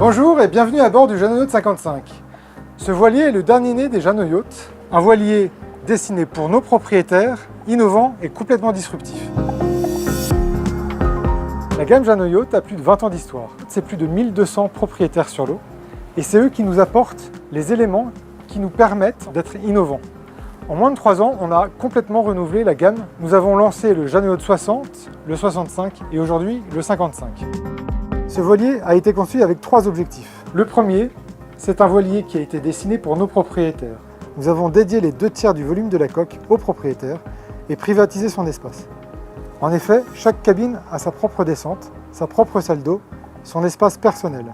Bonjour et bienvenue à bord du Jeanneau Yacht 55. Ce voilier est le dernier né des Jeanneau Yacht, un voilier destiné pour nos propriétaires, innovant et complètement disruptif. La gamme Jeanneau Yacht a plus de 20 ans d'histoire. C'est plus de 1200 propriétaires sur l'eau et c'est eux qui nous apportent les éléments qui nous permettent d'être innovants. En moins de 3 ans, on a complètement renouvelé la gamme. Nous avons lancé le Jeanneau Yacht 60, le 65 et aujourd'hui le 55. Ce voilier a été conçu avec 3 objectifs. Le premier, c'est un voilier qui a été dessiné pour nos propriétaires. Nous avons dédié les 2/3 du volume de la coque aux propriétaires et privatisé son espace. En effet, chaque cabine a sa propre descente, sa propre salle d'eau, son espace personnel.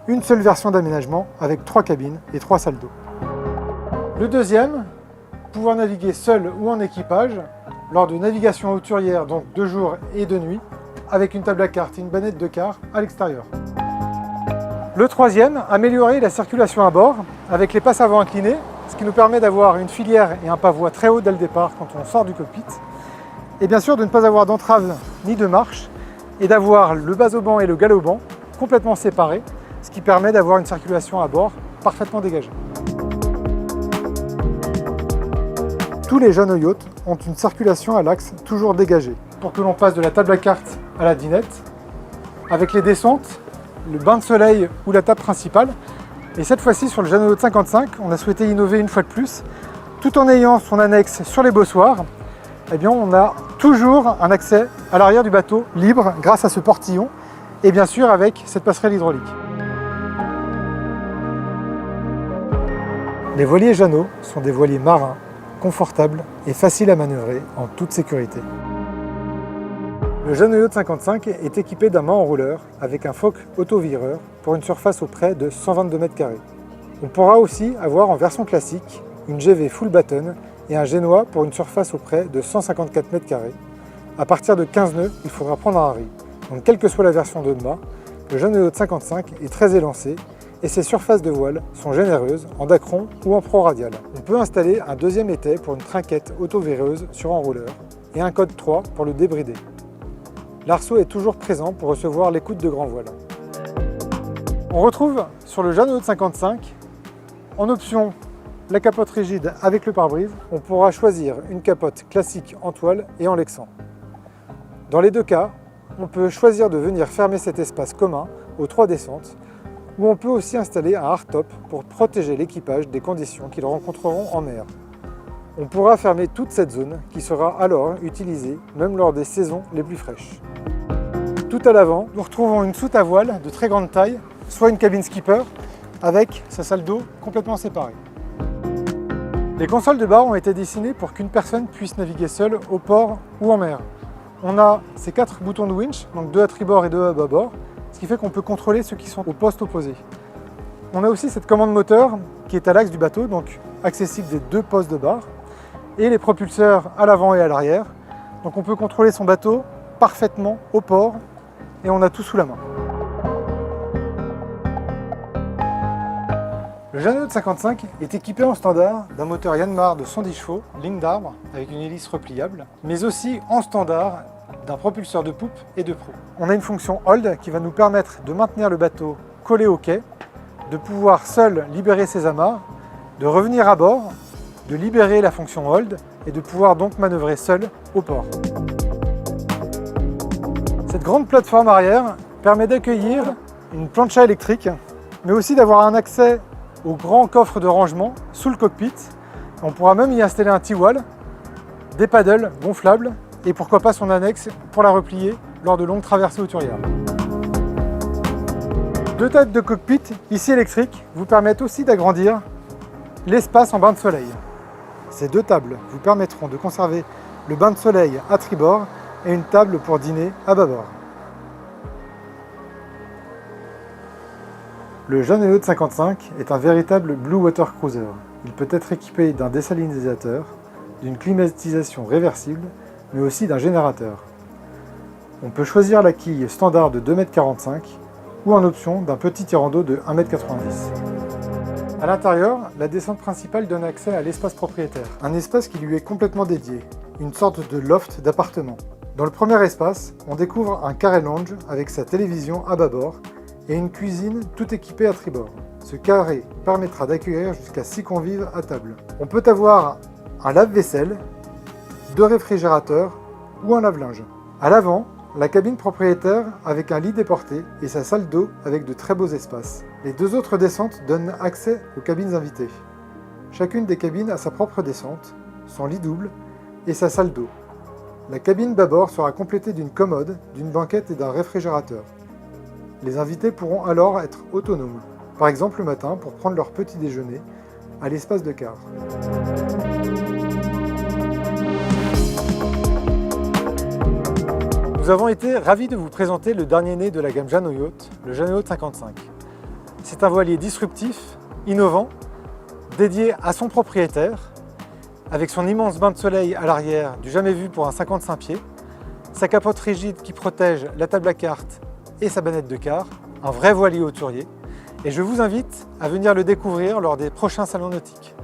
Une seule version d'aménagement avec 3 cabines et 3 salles d'eau. Le deuxième, pouvoir naviguer seul ou en équipage lors de navigation hauturière, donc de jour et de nuit, avec une table à cartes et une bannette de quart à l'extérieur. Le troisième, améliorer la circulation à bord avec les passes avant inclinées, ce qui nous permet d'avoir une filière et un pavois très haut dès le départ quand on sort du cockpit. Et bien sûr de ne pas avoir d'entrave ni de marche et d'avoir le basoban et le galoban complètement séparés, ce qui permet d'avoir une circulation à bord parfaitement dégagée. Tous les Jeanneau Yacht ont une circulation à l'axe toujours dégagée pour que l'on passe de la table à cartes à la dinette, avec les descentes, le bain de soleil ou la table principale. Et cette fois-ci, sur le Jeanneau Yacht 55, on a souhaité innover une fois de plus, tout en ayant son annexe sur les bossoirs. Eh bien, on a toujours un accès à l'arrière du bateau libre grâce à ce portillon et bien sûr avec cette passerelle hydraulique. Les voiliers Jeanneau sont des voiliers marins, confortables et faciles à manœuvrer en toute sécurité. Le Jeanneau Yacht 55 est équipé d'un mât enrouleur avec un foc auto-vireur pour une surface au près de 122 m². On pourra aussi avoir en version classique une GV full batten et un génois pour une surface au près de 154 m². À partir de 15 nœuds, il faudra prendre un riz. Donc quelle que soit la version de mât, le Jeanneau Yacht 55 est très élancé et ses surfaces de voile sont généreuses en dacron ou en pro-radial. On peut installer un deuxième étai pour une trinquette auto-vireuse sur enrouleur et un code 3 pour le débrider. L'arceau est toujours présent pour recevoir l'écoute de grand voile. On retrouve sur le Jeanneau Yacht 55, en option, la capote rigide avec le pare-brise. On pourra choisir une capote classique en toile et en lexan. Dans les deux cas, on peut choisir de venir fermer cet espace commun aux 3 descentes, ou on peut aussi installer un hardtop pour protéger l'équipage des conditions qu'ils rencontreront en mer. On pourra fermer toute cette zone qui sera alors utilisée même lors des saisons les plus fraîches. Tout à l'avant, nous retrouvons une soute à voile de très grande taille, soit une cabine skipper avec sa salle d'eau complètement séparée. Les consoles de bar ont été dessinées pour qu'une personne puisse naviguer seule au port ou en mer. On a ces 4 boutons de winch, donc 2 à tribord et 2 à bâbord, ce qui fait qu'on peut contrôler ceux qui sont au poste opposé. On a aussi cette commande moteur qui est à l'axe du bateau, donc accessible des 2 postes de bar, et les propulseurs à l'avant et à l'arrière. Donc on peut contrôler son bateau parfaitement au port et on a tout sous la main. Le Jeanneau Yacht 55 est équipé en standard d'un moteur Yanmar de 110 chevaux, ligne d'arbre avec une hélice repliable, mais aussi en standard d'un propulseur de poupe et de proue. On a une fonction hold qui va nous permettre de maintenir le bateau collé au quai, de pouvoir seul libérer ses amarres, de revenir à bord, de libérer la fonction hold et de pouvoir donc manœuvrer seul au port. Cette grande plateforme arrière permet d'accueillir une plancha électrique, mais aussi d'avoir un accès au grand coffre de rangement sous le cockpit. On pourra même y installer un T-wall, des paddles gonflables et pourquoi pas son annexe pour la replier lors de longues traversées hauturières. 2 tables de cockpit, ici électriques, vous permettent aussi d'agrandir l'espace en bain de soleil. Ces 2 tables vous permettront de conserver le bain de soleil à tribord et une table pour dîner à bâbord. Le Jeanneau Yacht 55 est un véritable Blue Water Cruiser. Il peut être équipé d'un désalinisateur, d'une climatisation réversible, mais aussi d'un générateur. On peut choisir la quille standard de 2,45 m ou en option d'un petit tirant d'eau de 1,90 m. À l'intérieur, la descente principale donne accès à l'espace propriétaire, un espace qui lui est complètement dédié, une sorte de loft d'appartement. Dans le premier espace, on découvre un carré lounge avec sa télévision à bâbord et une cuisine tout équipée à tribord. Ce carré permettra d'accueillir jusqu'à 6 convives à table. On peut avoir un lave-vaisselle, 2 réfrigérateurs ou un lave-linge. À l'avant, la cabine propriétaire avec un lit déporté et sa salle d'eau avec de très beaux espaces. Les 2 autres descentes donnent accès aux cabines invitées. Chacune des cabines a sa propre descente, son lit double et sa salle d'eau. La cabine bâbord sera complétée d'une commode, d'une banquette et d'un réfrigérateur. Les invités pourront alors être autonomes, par exemple le matin pour prendre leur petit déjeuner à l'espace de quart. Nous avons été ravis de vous présenter le dernier né de la gamme Jeanneau Yacht, le Jeanneau Yacht 55. C'est un voilier disruptif, innovant, dédié à son propriétaire, avec son immense bain de soleil à l'arrière du jamais vu pour un 55 pieds, sa capote rigide qui protège la table à cartes et sa bannette de quart, un vrai voilier hauturier, et je vous invite à venir le découvrir lors des prochains salons nautiques.